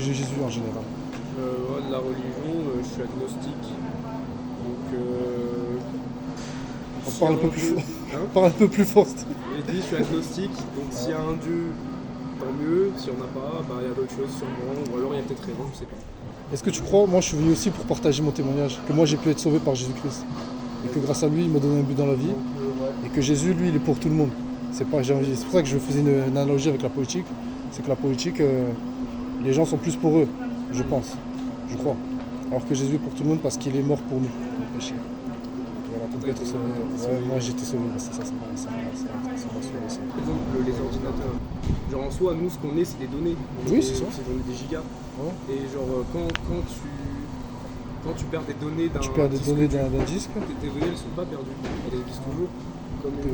Jésus en général. Moi, de la religion, je suis agnostique. Donc, On s'il y parle a un peu un plus Dieu, fort. hein, Parle un peu plus fort. j'ai dit, je suis agnostique. Donc, s'il y a un Dieu, tant mieux. S'il n'y en a pas, bah, il y a d'autres choses sûrement. Ou alors, il y a peut-être rien, je sais pas. Est-ce que tu crois, moi je suis venu aussi pour partager mon témoignage, que moi j'ai pu être sauvé par Jésus-Christ. Et que grâce à lui, il m'a donné un but dans la vie. Et que Jésus, lui, il est pour tout le monde. C'est pas, c'est pour ça que je faisais une analogie avec la politique. C'est que la politique, les gens sont plus pour eux, je pense, je crois. Alors que Jésus est pour tout le monde parce qu'il est mort pour nous, pour le péché. Voilà, pour être sauvé. Ouais, moi j'ai été sauvé, c'est ça, ça m'a sauvé aussi. Par exemple, les ordinateurs. Genre, en soi, nous, ce qu'on est, c'est des données. Oui, c'est ça. On est des gigas. Ouais. Et genre, quand tu perds des données d'un Tu perds des disque données dur, d'un disque. tes données, elles sont pas perdues. Elles existent toujours. Comme tu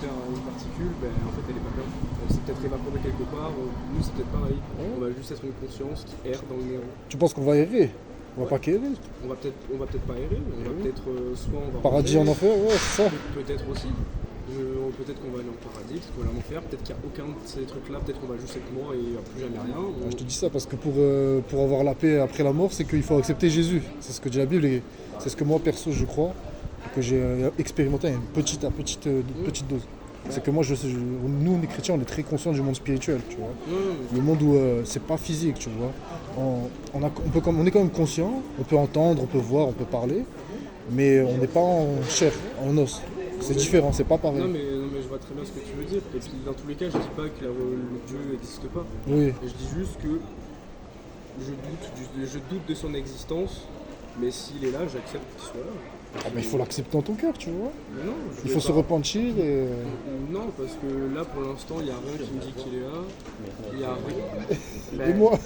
perds une particule, ben, en fait, elle est pas perdue. Elle s'est peut-être évaporée quelque part. Nous, c'est peut-être pareil. On va juste être une conscience qui erre dans le néant. Tu penses qu'on va errer? On va pas qu'errer. On va peut-être pas errer. On va peut-être, soit on va Paradis en rentrer, enfer, ouais, c'est ça. peut-être aussi. Peut-être qu'on va aller en paradis, peut-être qu'on va aller en enfer, peut-être qu'il n'y a aucun de ces trucs-là, peut-être qu'on va juste être mort et il n'y a plus jamais rien. Je te dis ça parce que pour avoir la paix après la mort, c'est qu'il faut accepter Jésus. C'est ce que dit la Bible et c'est ce que moi perso je crois et que j'ai expérimenté à une petite dose. C'est que moi, nous les chrétiens, on est très conscients du monde spirituel, tu vois. Le monde où c'est pas physique, tu vois. On est quand même conscient, on peut entendre, on peut voir, on peut parler, mais on n'est pas en chair, en os. C'est différent, c'est pas pareil. Non mais je vois très bien ce que tu veux dire. Et puis dans tous les cas, je dis pas que le Dieu n'existe pas. Oui. Et je dis juste que je doute de son existence, mais s'il est là, j'accepte qu'il soit là. Ah, mais il faut l'accepter dans ton cœur, tu vois. Mais non, Il faut se repentir et... Non, parce que là, pour l'instant, il n'y a rien qui me dit qu'il est là. Il n'y a rien. Et moi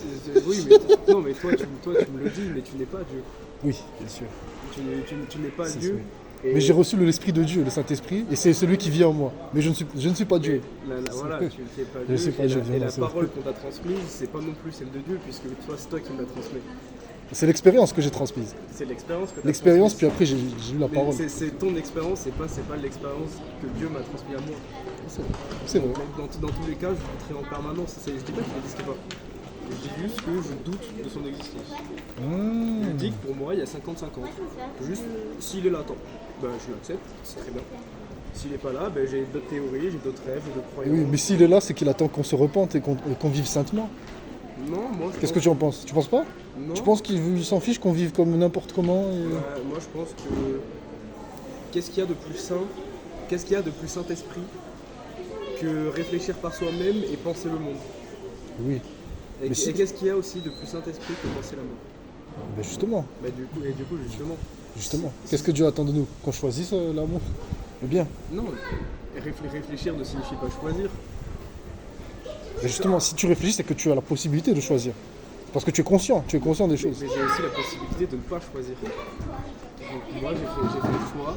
Oui, mais, non, mais toi, tu me le dis, mais tu n'es pas Dieu. Oui, bien sûr. Tu n'es pas C'est Dieu. sûr. Et Mais j'ai reçu l'Esprit de Dieu, le Saint-Esprit, et c'est celui qui vit en moi. Mais je ne suis pas Dieu. voilà, tu ne sais pas Je Dieu. sais pas et Dieu, la, bien et la sûr. parole qu'on t'a transmise, c'est pas non plus celle de Dieu, puisque toi, c'est toi qui me l'as transmise. C'est l'expérience que j'ai transmise. C'est l'expérience que tu as L'expérience, puis transmise. après j'ai eu la parole. C'est ton expérience, c'est pas l'expérience que Dieu m'a transmise à moi. C'est vrai. Dans tous les cas, je douterai en permanence. Je dis pas qu'il n'existe pas. Je dis juste que je doute de son existence. Je dis que pour moi, il y a 50-50. Juste, s'il est là, attends, ben, je l'accepte, c'est très bien. S'il n'est pas là, ben, j'ai d'autres théories, j'ai d'autres rêves, j'ai d'autres croyances. Oui, mais s'il est là, c'est qu'il attend qu'on se repente et qu'on vive saintement. Non, moi je Qu'est-ce que tu en penses? Tu penses pas? Non. Tu penses qu'il s'en fiche qu'on vive comme n'importe comment Moi je pense que qu'est-ce qu'il y a de plus sain, qu'est-ce qu'il y a de plus Saint-Esprit que réfléchir par soi-même et penser le monde. Oui. Et, Mais si- et qu'est-ce qu'il y a aussi de plus Saint-Esprit que penser la mort. Ben justement, justement. Qu'est-ce que Dieu attend de nous? Qu'on choisisse l'amour? Le bien. Non, réfléchir ne signifie pas choisir. Ben justement, si tu réfléchis, c'est que tu as la possibilité de choisir. Parce que tu es conscient des Mais choses. j'ai aussi la possibilité de ne pas choisir. Donc moi j'ai fait le choix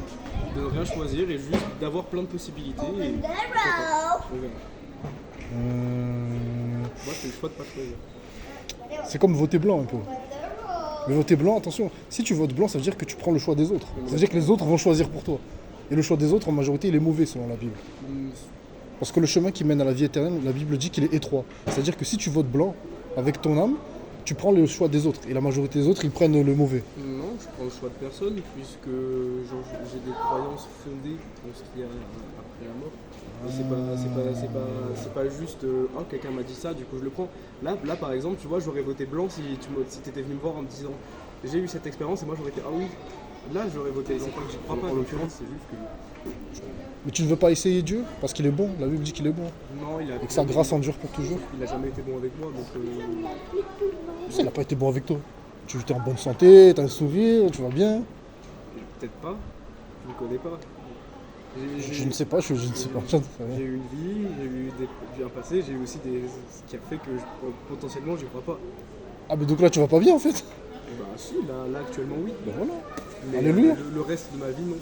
de ne rien choisir et juste d'avoir plein de possibilités et on verra. Moi je fais le choix de ne pas choisir. C'est comme voter blanc un peu. Mais voter blanc, attention, si tu votes blanc, ça veut dire que tu prends le choix des autres. Ça veut dire que les autres vont choisir pour toi. Et le choix des autres, en majorité, il est mauvais selon la Bible. Parce que le chemin qui mène à la vie éternelle, la Bible dit qu'il est étroit. C'est-à-dire que si tu votes blanc avec ton âme, tu prends le choix des autres. Et la majorité des autres, ils prennent le mauvais. Non, je prends le choix de personne puisque j'ai des croyances fondées dans ce qu'il y a après la mort. Et c'est pas juste quelqu'un m'a dit ça, du coup je le prends. Là par exemple, tu vois, j'aurais voté blanc si tu étais venu me voir en me disant j'ai eu cette expérience et moi j'aurais été ah oui. Là j'aurais voté blanc. C'est pas que j'y crois pas, en l'occurrence c'est juste que. Mais tu ne veux pas essayer Dieu? Parce qu'il est bon. La Bible dit qu'il est bon. Non, Et que sa grâce endure pour toujours. Il a jamais été bon avec moi donc. Il n'a pas été bon avec toi. Tu es en bonne santé, tu as un sourire, tu vas bien. Peut-être pas, je ne connais pas. Je ne sais pas, je ne sais pas. J'ai eu une vie, j'ai eu un passé, j'ai eu aussi ce qui a fait que potentiellement j'y crois pas. Ah mais donc là tu vas pas bien en fait? Bah si, là actuellement oui. Ben voilà. Mais Alléluia. le reste de ma vie non.